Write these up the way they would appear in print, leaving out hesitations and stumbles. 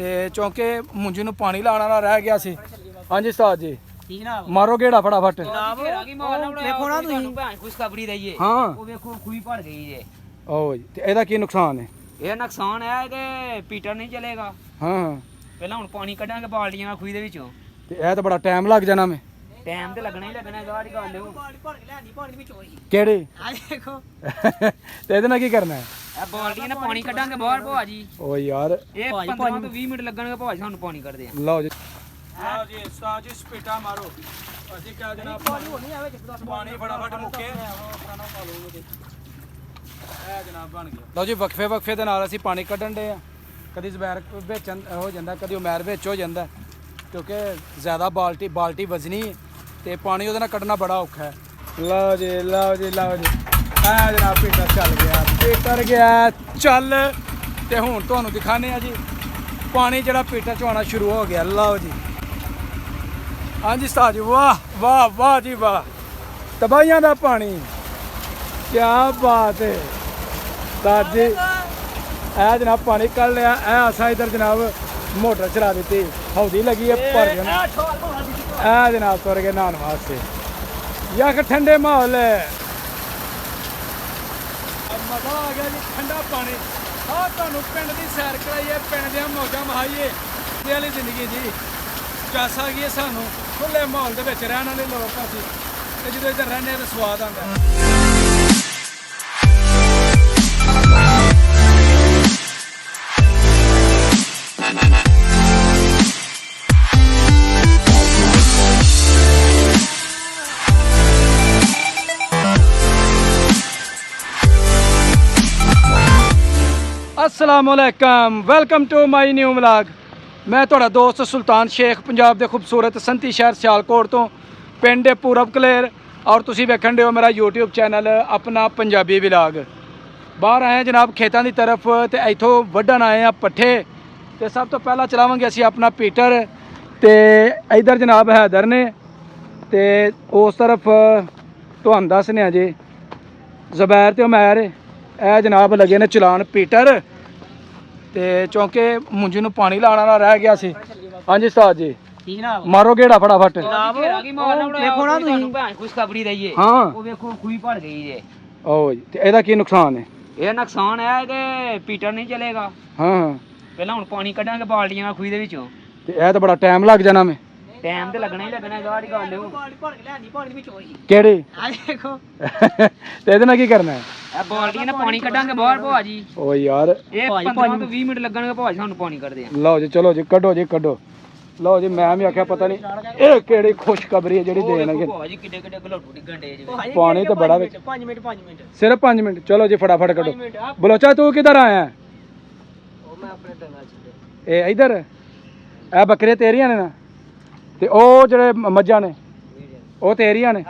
ਤੇ ਚੌਂਕੇ ਮੁੰਜੀ ਨੂੰ ਪਾਣੀ ਲਾਉਣ ਵਾਲਾ ਰਹਿ ਗਿਆ ਸੀ। ਹਾਂਜੀ ਉਸਤਾਦ ਜੀ ਠੀਕ ਨਾ ਮਾਰੋ ਗੇੜਾ ਫਟਾਫਟ। ਵੇਖੋ ਨਾ ਤੁਸੀਂ ਭੈਣ ਖੁਸ਼ਖਬਰੀ ਦਈਏ ਹਾਂ ਉਹ ਵੇਖੋ ਖੂਹੀ ਭਰ ਗਈ ਜੇ। ਓ ਜੀ ਤੇ ਇਹਦਾ ਕੀ ਨੁਕਸਾਨ ਹੈ? ਇਹ ਨੁਕਸਾਨ ਹੈ ਕਿ ਪੀਟਰ ਨਹੀਂ ਚੱਲੇਗਾ। ਹਾਂ ਪਹਿਲਾਂ ਹੁਣ ਪਾਣੀ ਕੱਢਾਂਗੇ ਬਾਲਟੀਆਂ ਨਾਲ ਖੂਹੀ ਦੇ ਵਿੱਚੋਂ। ਤੇ ਇਹ ਤਾਂ ਬੜਾ ਟਾਈਮ ਲੱਗ ਜਾਣਾ ਮੈਂ। ਟਾਈਮ ਤੇ ਲੱਗਣਾ ਹੀ ਲੱਗਣਾ ਗਾੜੀ ਗੱਲ ਉਹ। ਕਿਹੜੇ ਆ ਦੇਖੋ ਤੇ ਇਹਦੇ ਨਾਲ ਕੀ ਕਰਨਾ ਹੈ? ਇਹ ਬਾਲਟੀਆਂ ਨਾਲ ਪਾਣੀ ਕੱਢਾਂਗੇ ਬਾਹਰ ਭਾਜੀ। ਓ ਯਾਰ ਇਹ 15 ਤੋਂ 20 ਮਿੰਟ ਲੱਗਣਗੇ ਭਾਜੀ ਸਾਨੂੰ ਪਾਣੀ ਕੱਢਦੇ ਆ। ਲਓ ਜੀ ਲਓ ਜੀ ਉਸਤਾਦ ਜੀ ਸਪੀਟਾ ਮਾਰੋ। ਅਸੀਂ ਕਿਹਾ ਜਨਾਬ ਪਾਣੀ ਫਟਾਫਟ ਮੁੱਕੇ ਇਹ ਜਨਾਬ ਬਣ ਗਿਆ। ਲਓ ਜੀ ਵਕਫੇ ਦੇ ਨਾਲ ਅਸੀਂ ਪਾਣੀ ਕੱਢਣ ਦੇ ਆ। ਕਦੀ ਜ਼ਬੈਰ ਵਿੱਚ ਹੋ ਜਾਂਦਾ, ਕਦੀ ਉਮੈਰ ਵਿੱਚ ਹੋ ਜਾਂਦਾ, ਕਿਉਂਕਿ ਜ਼ਿਆਦਾ ਬਾਲਟੀ ਵਜ਼ਨੀ ਤੇ ਪਾਣੀ ਉਹਦੇ ਨਾਲ ਕੱਢਣਾ ਬੜਾ ਔਖਾ ਹੈ। ਲਓ ਜੀ ਲਓ ਜੀ ਲਓ ਜੀ ਇਹ ਜਨਾਬ ਪੀਟਰ ਚੱਲ ਗਿਆ, ਪੀਟਰ ਗਿਆ ਚੱਲ। ਤੇ ਹੁਣ ਤੁਹਾਨੂੰ ਦਿਖਾਣੇ ਆ ਜੀ ਪਾਣੀ ਜਿਹੜਾ ਪੀਟਰ ਚੋਂ ਆਉਣਾ ਸ਼ੁਰੂ ਹੋ ਗਿਆ। ਲਓ ਜੀ ਹਾਂਜੀ ਉਸਤਾਦ ਜੀ ਵਾਹ ਵਾਹ ਵਾਹ ਜੀ ਵਾਹ, ਤਬਾਹੀਆਂ ਦਾ ਪਾਣੀ, ਕਿਆ ਬਾਤ ਹੈ ਉਸਤਾਦ ਜੀ। ਇਹ ਜਨਾਬ ਪਾਣੀ ਕੱਢ ਲਿਆ। ਇਹ ਅਸਾਂ ਇਧਰ ਜਨਾਬ ਮੋਟਰ ਚਲਾ ਦਿੱਤੀ, ਹੌਦੀ ਲੱਗੀ ਹੈ ਭਰ ਜਾਣਾ। ਇਹ ਜਨਾਬ ਤੁਰ ਗਏ ਨਹਾਉਣ ਵਾਸਤੇ। ਯਾਰ ਠੰਡੇ ਮਾਹੌਲ ਮਜ਼ਾ ਆ ਗਿਆ ਜੀ, ਠੰਡਾ ਪਾਣੀ। ਆਹ ਤੁਹਾਨੂੰ ਪਿੰਡ ਦੀ ਸੈਰ ਕਰਾਈਏ, ਪਿੰਡ ਦੀਆਂ ਮੌਜਾਂ ਮਹਾਈਏ ਇਹ ਵਾਲੀ ਜ਼ਿੰਦਗੀ ਜੀ। ਚੱਸ ਆ ਗਈ ਹੈ ਸਾਨੂੰ ਖੁੱਲੇ ਮਾਹੌਲ ਦੇ ਵਿੱਚ ਰਹਿਣ ਵਾਲੇ ਲੋਕ ਅਸੀਂ, ਤੇ ਜਦੋਂ ਇੱਧਰ ਰਹਿੰਦੇ ਤਾਂ ਸਵਾਦ ਆਉਂਦਾ। अस्सलामुअलैकुम, welcome to my new vlog. मैं ਤੁਹਾਡਾ ਦੋਸਤ ਸੁਲਤਾਨ ਸ਼ੇਖ, ਪੰਜਾਬ ਦੇ ਖੂਬਸੂਰਤ ਸੰਤੀ ਸ਼ਹਿਰ ਸਿਆਲਕੋਟ ਤੋਂ, ਪਿੰਡ ਪੂਰਬ ਕਲੇਰ। ਔਰ ਤੁਸੀਂ ਵੇਖਣ ਦੇ ਹੋ ਮੇਰਾ YouTube ਚੈਨਲ ਆਪਣਾ ਪੰਜਾਬੀ ਵਲੌਗ। ਬਾਹਰ ਆਏ ਜਨਾਬ ਖੇਤਾਂ ਦੀ ਤਰਫ, ਤੇ ਇੱਥੋਂ ਵੱਢਣ ਆਏ ਆ ਪੱਠੇ। ਤੇ ਸਭ ਤੋਂ ਪਹਿਲਾਂ ਚਲਾਵਾਂਗੇ ਅਸੀਂ ਆਪਣਾ ਪੀਟਰ, ਤੇ ਇਧਰ ਜਨਾਬ ਹੈਦਰ ਨੇ, ਤੇ ਉਸ ਤਰਫ ਤੁਹਾਨੂੰ ਦੱਸਨੇ ਆ ਜੀ ਜ਼ਬੈਰ ਤੇ ਉਮੈਰ। ਇਹ ਜਨਾਬ ਲੱਗੇ ਨੇ ਚਲਾਨ ਪੀਟਰ, ਤੇ ਚੌਂਕੇ ਮੁੰਜੀ ਨੂੰ ਪਾਣੀ ਲਾਉਣ ਵਾਲਾ ਰਹਿ ਗਿਆ ਸੀ। ਹਾਂਜੀ ਉਸਤਾਦ ਜੀ ਠੀਕ ਨਾ ਮਾਰੋ ਗੇੜਾ ਫਟਾਫਟ। ਵੇਖੋ ਨਾ ਤੁਸੀਂ ਭੈਣ ਖੁਸ਼ਖਬਰੀ ਦਈਏ ਹਾਂ ਉਹ ਵੇਖੋ ਖੂਹੀ ਭਰ ਗਈ ਜੇ। ਓ ਜੀ ਤੇ ਇਹਦਾ ਕੀ ਨੁਕਸਾਨ ਹੈ? ਇਹ ਨੁਕਸਾਨ ਹੈ ਕਿ ਪੀਟਰ ਨਹੀਂ ਚੱਲੇਗਾ। ਹਾਂ ਪਹਿਲਾਂ ਹੁਣ ਪਾਣੀ ਕੱਢਾਂਗੇ ਬਾਲਟੀਆਂ ਨਾਲ ਖੂਹੀ ਦੇ ਵਿੱਚੋਂ। ਤੇ ਇਹ ਤਾਂ ਬੜਾ ਟਾਈਮ ਲੱਗ ਜਾਣਾ ਮੈਂ। ਟਾਈਮ ਤੇ ਲੱਗਣਾ ਹੀ ਲੱਗਣਾ ਗਾੜੀ ਗੱਲ ਉਹ। ਕਿਹੜੇ ਆ ਦੇਖੋ ਤੇ ਇਹਦੇ ਨਾਲ ਕੀ ਕਰਨਾ ਹੈ? ਇਹ ਬਾਲਟੀਆਂ ਨਾਲ ਪਾਣੀ ਕੱਢਾਂਗੇ ਬਾਹਰ ਭਾਜੀ। ਓ ਯਾਰ ਇਹ 15 ਤੋਂ 20 ਮਿੰਟ ਲੱਗਣਗੇ ਭਾਜੀ ਸਾਨੂੰ ਪਾਣੀ ਕੱਢਦੇ ਆ। ਲਓ ਜੀ ਚਲੋ ਜੀ ਕੱਢੋ ਜੀ ਕੱਢੋ। ਲਓ ਜੀ ਮੈਂ ਵੀ ਆਖਿਆ ਪਤਾ ਨਹੀਂ ਇਹ ਕਿਹੜੀ ਖੁਸ਼ਖਬਰੀ ਹੈ ਜਿਹੜੀ ਦੇਣਗੇ। ਭਾਜੀ ਕਿੱਡੇ ਕਿੱਡੇ ਗਲੋਟੂ ਡਿੱਗਣ ਡੇ ਜੀ। ਪਾਣੀ ਤਾਂ ਬੜਾ ਵਿੱਚ। 5 ਮਿੰਟ ਸਿਰਫ 5 ਮਿੰਟ। ਚਲੋ ਜੀ ਫਟਾਫਟ ਕੱਢੋ। ਬਲੋਚਾ ਤੂੰ ਕਿੱਧਰ ਆਇਆ? ਉਹ ਮੈਂ ਆਪਣੇ ਡੰਗਾ ਚ। ਇਹ ਇਧਰ ਇਹ ਬੱਕਰੇ ਤੇਰੀਆਂ ਨੇ ਨਾ, ਤੇ ਉਹ ਜਿਹੜੇ ਮੱਝਾਂ ਨੇ ਉਹ ਤੇਰੀਆਂ ਨੇ।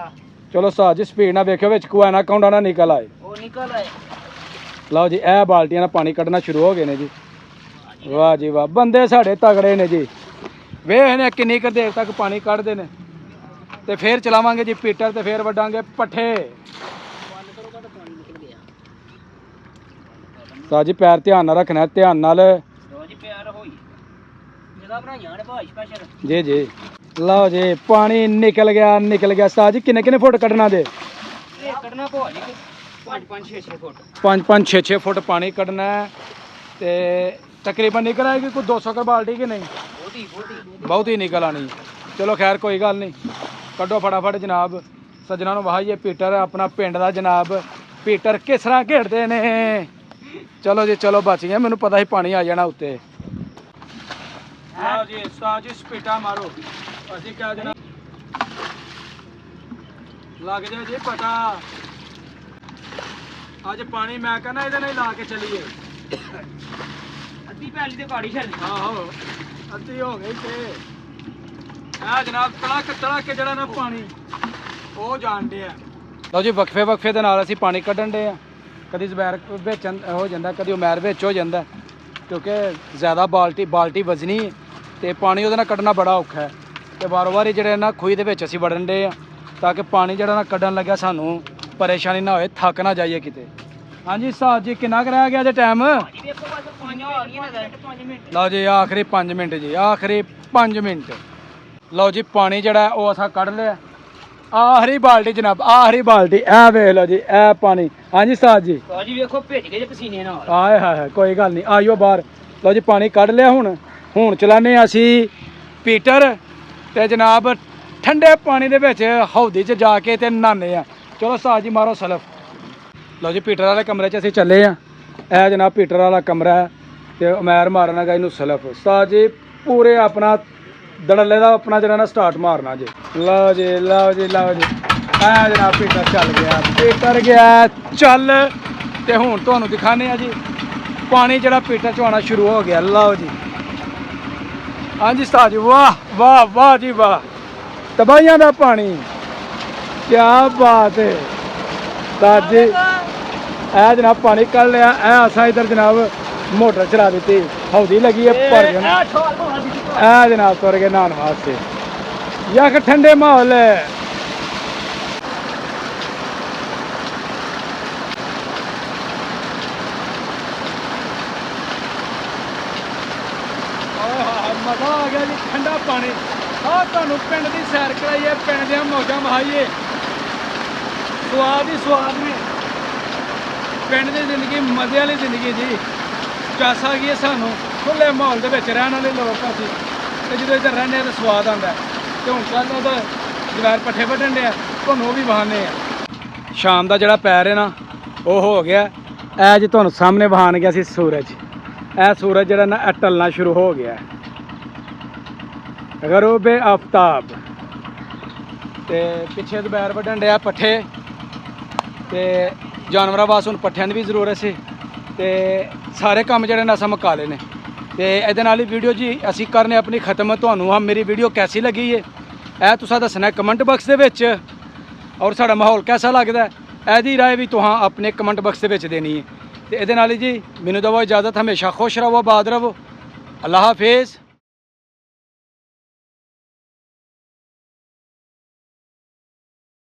ਚਲੋ ਸਾਜ ਜੀ ਸਪੀਡ ਨਾਲ ਵੇਖਿਓ ਵਿੱਚ ਕੋਈ ਨਾ ਕੌਂਡਾ ਨਾ ਨਿਕਲ ਆਏ। ਉਹ ਨਿਕਲ ਆਏ। ਲਓ ਜੀ ਇਹ ਬਾਲਟੀਆਂ ਨਾਲ ਪਾਣੀ ਕੱਢਣਾ ਸ਼ੁਰੂ ਹੋ ਗਏ ਨੇ ਜੀ। ਵਾਹ ਜੀ ਵਾਹ, ਬੰਦੇ ਸਾਡੇ ਤਗੜੇ ਨੇ ਜੀ। ਵੇਖ ਨੇ ਕਿੰਨੀ ਕੁ ਦੇਰ ਤੱਕ ਪਾਣੀ ਕੱਢਦੇ ਨੇ, ਤੇ ਫੇਰ ਚਲਾਵਾਂਗੇ ਜੀ ਪੀਟਰ, ਤੇ ਫੇਰ ਵੱਢਾਂਗੇ ਪੱਠੇ। ਸਾਜ ਜੀ ਪੈਰ ਧਿਆਨ ਨਾਲ ਰੱਖਣਾ, ਧਿਆਨ ਨਾਲ ਜੀ ਪਿਆਰ ਹੋਈ ਜਗ੍ਹਾ ਬਣਾਈਆਂ ਨੇ ਭਾਈ ਸਪੈਸ਼ਲ। ਜੀ ਜੀ ਲਓ ਜੀ ਪਾਣੀ ਨਿਕਲ ਗਿਆ। ਸਾਜ ਜੀ ਕਿੰਨੇ ਫੁੱਟ ਕੱਢਣਾ ਦੇ? ਇਹ ਕੱਢਣਾ ਭਾਜੀ 5 6 ਫੁੱਟ। 5 6 ਫੁੱਟ ਪਾਣੀ ਕੱਢਣਾ ਹੈ, ਤੇ ਤਕਰੀਬਨ ਨਿਕਲ ਆਏਗੀ ਕੋਈ 200 ਕੁ ਬਾਲਟੀ ਕਿ ਨਹੀਂ? ਬਹੁਤ ਹੀ ਨਿਕਲ ਆਣੀ। ਚਲੋ ਖੈਰ ਕੋਈ ਗੱਲ ਨਹੀਂ, ਕੱਢੋ ਫਟਾਫਟ ਜਨਾਬ। ਸੱਜਣਾ ਨੂੰ ਵਾਹੀਏ ਪੀਟਰ ਆਪਣਾ ਪਿੰਡ ਦਾ ਜਨਾਬ। ਪੀਟਰ ਕਿਸ ਤਰ੍ਹਾਂ ਖੇਡਦੇ ਨੇ। ਚਲੋ ਜੀ ਚਲੋ ਬਚ ਗਏ, ਮੈਨੂੰ ਪਤਾ ਸੀ ਪਾਣੀ ਆ ਜਾਣਾ ਉੱਤੇ। ਲਓ ਜੀ ਉਸਤਾਦ ਜੀ ਸਪੀਟਾ ਮਾਰੋ। ਅਸੀਂ ਕਿਹਾ ਜਨਾਬ ਲੱਗ ਜਾ ਜੀ ਪਤਾ। ਅੱਜ ਪਾਣੀ ਮੈਂ ਕਹਿੰਦਾ ਇਹਦੇ ਨਾਲ ਹੀ ਲਾ ਕੇ ਚੱਲੀਏ। ਅੱਧੀ ਪੈਲੀ ਤੇ ਗਾੜੀ ਛੱਡ। ਆਹੋ ਅੱਧੀ ਹੋ ਗਈ ਤੇ ਇਹ ਜਨਾਬ ਤੜਕ ਜਿਹੜਾ ਨਾ ਪਾਣੀ ਉਹ ਜਾਣਦੇ ਆ। ਲਓ ਜੀ ਵਕਫੇ ਦੇ ਨਾਲ ਅਸੀਂ ਪਾਣੀ ਕੱਢਣ ਦੇ ਆ। ਕਦੀ ਜ਼ਬੈਰ ਵਿੱਚ ਹੋ ਜਾਂਦਾ, ਕਦੀ ਉਮੈਰ ਵਿੱਚ ਹੋ ਜਾਂਦਾ, ਕਿਉਂਕਿ ਜ਼ਿਆਦਾ ਬਾਲਟੀ ਵਜ਼ਨੀ ਤੇ ਪਾਣੀ ਉਹਦੇ ਨਾਲ ਕੱਢਣਾ ਬੜਾ ਔਖਾ ਹੈ। ਤੇ ਵਾਰ-ਵਾਰ ਜਿਹੜੇ ਨਾ ਖੂਹੀ ਦੇ ਵਿੱਚ ਅਸੀਂ ਵੜਨ ਦੇ ਆ, ਤਾਂ ਕਿ ਪਾਣੀ ਜਿਹੜਾ ਨਾ ਕੱਢਣ ਲੱਗਿਆ ਸਾਨੂੰ ਪਰੇਸ਼ਾਨੀ ਨਾ ਹੋਏ, ਥੱਕ ਨਾ ਜਾਈਏ ਕਿਤੇ। ਹਾਂਜੀ ਸਾਜ ਜੀ ਕਿੰਨਾ ਕੁ ਰਹਿ ਗਿਆ ਜੇ ਟਾਈਮ ਭਾਜੀ ਵੇਖੋ ਬਸ 5 ਆ ਗਈਆਂ ਨੇ 5 ਮਿੰਟ ਲਓ ਜੀ ਆਖਰੀ 5 ਮਿੰਟ ਜੀ ਆਖਰੀ 5 ਮਿੰਟ ਲਓ ਜੀ ਪਾਣੀ ਜਿਹੜਾ ਉਹ ਅਸਾਂ ਕੱਢ ਲਿਆ ਆਖਰੀ ਬਾਲਟੀ ਜਨਾਬ ਆਖਰੀ ਬਾਲਟੀ ਇਹ ਵੇਖ ਲਓ ਜੀ ਇਹ ਪਾਣੀ ਹਾਂਜੀ ਸਾਜ ਜੀ ਭਾਜੀ ਵੇਖੋ ਭਿੱਜ ਗਏ ਜੇ ਪਸੀਨੇ ਨਾਲ ਆਏ ਹਾਏ ਕੋਈ ਗੱਲ ਨਹੀਂ ਆਇਓ ਬਾਹਰ ਲਓ ਜੀ ਪਾਣੀ ਕੱਢ ਲਿਆ ਹੁਣ ਚਲਾਨੇ ਅਸੀਂ ਪੀਟਰ ਤੇ ਜਨਾਬ ਠੰਡੇ ਪਾਣੀ ਦੇ ਵਿੱਚ ਹੌਦੀ 'ਚ ਜਾ ਕੇ ਤੇ ਨਹਾਉਂਦੇ ਆ ਚਲੋ ਸਾਜ ਜੀ ਮਾਰੋ ਸਲਫ ਲਓ ਜੀ ਪੀਟਰ ਵਾਲੇ ਕਮਰੇ 'ਚ ਅਸੀਂ ਚੱਲੇ ਆ ਇਹ ਜਨਾਬ ਪੀਟਰ ਵਾਲਾ ਕਮਰਾ ਹੈ ਤੇ ਉਮੈਰ ਮਾਰਨਾਗਾ ਇਹਨੂੰ ਸਲਫ ਸਾਜ ਜੀ ਪੂਰੇ ਆਪਣਾ ਦੜੱਲੇ ਦਾ ਆਪਣਾ ਜਿਹੜਾ ਨਾ ਸਟਾਰਟ ਮਾਰਨਾ ਜੀ ਲਓ ਜੀ ਲਓ ਜੀ ਲਓ ਜੀ ਆ ਜਨਾਬ ਪੀਟਰ ਚੱਲ ਗਿਆ ਪੀਟਰ ਗਿਆ ਚੱਲ ਤੇ ਹੁਣ ਤੁਹਾਨੂੰ ਦਿਖਾਣੇ ਆ ਜੀ ਪਾਣੀ ਜਿਹੜਾ ਪੀਟਰ 'ਚ ਆਉਣਾ ਸ਼ੁਰੂ ਹੋ ਗਿਆ ਲਓ ਜੀ ਹਾਂਜੀ ਉਸਤਾਦ ਜੀ ਵਾਹ ਵਾਹ ਵਾਹ ਜੀ ਵਾਹ ਤਬਾਹੀਆਂ ਦਾ ਪਾਣੀ ਕੀ ਬਾਤ ਹੈ ਉਸਤਾਦ ਜੀ ਇਹ ਜਨਾਬ ਪਾਣੀ ਕੱਢ ਲਿਆ ਇਹ ਅਸਾਂ ਇੱਧਰ ਜਨਾਬ ਮੋਟਰ ਚਲਾ ਦਿੱਤੀ ਹੌਦੀ ਲੱਗੀ ਹੈ ਭਰ ਜਾਣਾ ਇਹ ਜਨਾਬ ਤੁਰ ਗਏ ਨਹਾਉਣ ਵਾਸਤੇ ਯਾਕ ਠੰਡੇ ਮਾਹੌਲ ਹੈ ਮਜ਼ਾ ਆ ਗਿਆ ਜੀ ਠੰਡਾ ਪਾਣੀ ਆਹ ਤੁਹਾਨੂੰ ਪਿੰਡ ਦੀ ਸੈਰ ਕਰਾਈਏ ਪਿੰਡ ਦੀਆਂ ਮੌਜਾਂ ਵਹਾਈਏ ਸਵਾਦ ਹੀ ਸਵਾਦ ਨੇ ਪਿੰਡ ਦੀ ਜ਼ਿੰਦਗੀ ਮਜ਼ੇ ਵਾਲੀ ਜ਼ਿੰਦਗੀ ਜੀ ਚਾਸ ਆ ਗਈ ਹੈ ਸਾਨੂੰ ਖੁੱਲੇ ਮਾਹੌਲ ਦੇ ਵਿੱਚ ਰਹਿਣ ਵਾਲੇ ਲੋਕ ਅਸੀਂ ਤੇ ਜਦੋਂ ਇੱਧਰ ਰਹਿੰਦੇ ਆ ਤਾਂ ਸਵਾਦ ਆਉਂਦਾ ਤੇ ਹੁਣ ਕੱਲ੍ਹ ਉਹਦਾ ਜਵਾਰ ਪੱਠੇ ਵੱਢਣ ਡਿਆ ਤੁਹਾਨੂੰ ਉਹ ਵੀ ਵਹਾਉਂਦੇ ਆ ਸ਼ਾਮ ਦਾ ਜਿਹੜਾ ਪੈਰ ਹੈ ਨਾ ਉਹ ਹੋ ਗਿਆ ਇਹ ਜੀ ਤੁਹਾਨੂੰ ਸਾਹਮਣੇ ਵਹਾਣ ਗਿਆ ਸੀ ਸੂਰਜ ਇਹ ਸੂਰਜ ਜਿਹੜਾ ਨਾ ਇਹ ਢਲਣਾ ਸ਼ੁਰੂ ਹੋ ਗਿਆ ਗਰੂਬੇ ਆਫਤਾਬ ਤੇ ਪਿੱਛੇ ਦੁਪਹਿਰ ਵੱਢਣ ਡਿਆ ਪੱਠੇ ਤੇ ਜਾਨਵਰਾਂ ਵਾਸਤੇ ਹੁਣ ਪੱਠਿਆਂ ਦੀ ਵੀ ਜ਼ਰੂਰਤ ਸੀ ਤੇ ਸਾਰੇ ਕੰਮ ਜਿਹੜੇ ਨੇ ਅਸਾਂ ਮੁਕਾ ਲਏ ਨੇ ਤੇ ਇਹਦੇ ਨਾਲ ਹੀ ਵੀਡੀਓ ਜੀ ਅਸੀਂ ਕਰਨੇ ਆਪਣੀ ਖਤਮ ਤੁਹਾਨੂੰ ਆ ਮੇਰੀ ਵੀਡੀਓ ਕੈਸੀ ਲੱਗੀ ਹੈ ਇਹ ਤੁਸੀਂ ਦੱਸਣਾ ਕਮੈਂਟ ਬਾਕਸ ਦੇ ਵਿੱਚ ਔਰ ਸਾਡਾ ਮਾਹੌਲ ਕੈਸਾ ਲੱਗਦਾ ਇਹਦੀ ਰਾਏ ਵੀ ਤੁਹਾਂ ਆਪਣੇ ਕਮੈਂਟ ਬਾਕਸ ਦੇ ਵਿੱਚ ਦੇਣੀ ਹੈ ਤੇ ਇਹਦੇ ਨਾਲ ਹੀ ਜੀ ਮੈਨੂੰ ਦਵੋ ਇਜਾਜ਼ਤ ਹਮੇਸ਼ਾ ਖੁਸ਼ ਰਹੋ ਆਬਾਦ ਰਹੋ ਅੱਲਾਹ ਹਾਫਿਜ਼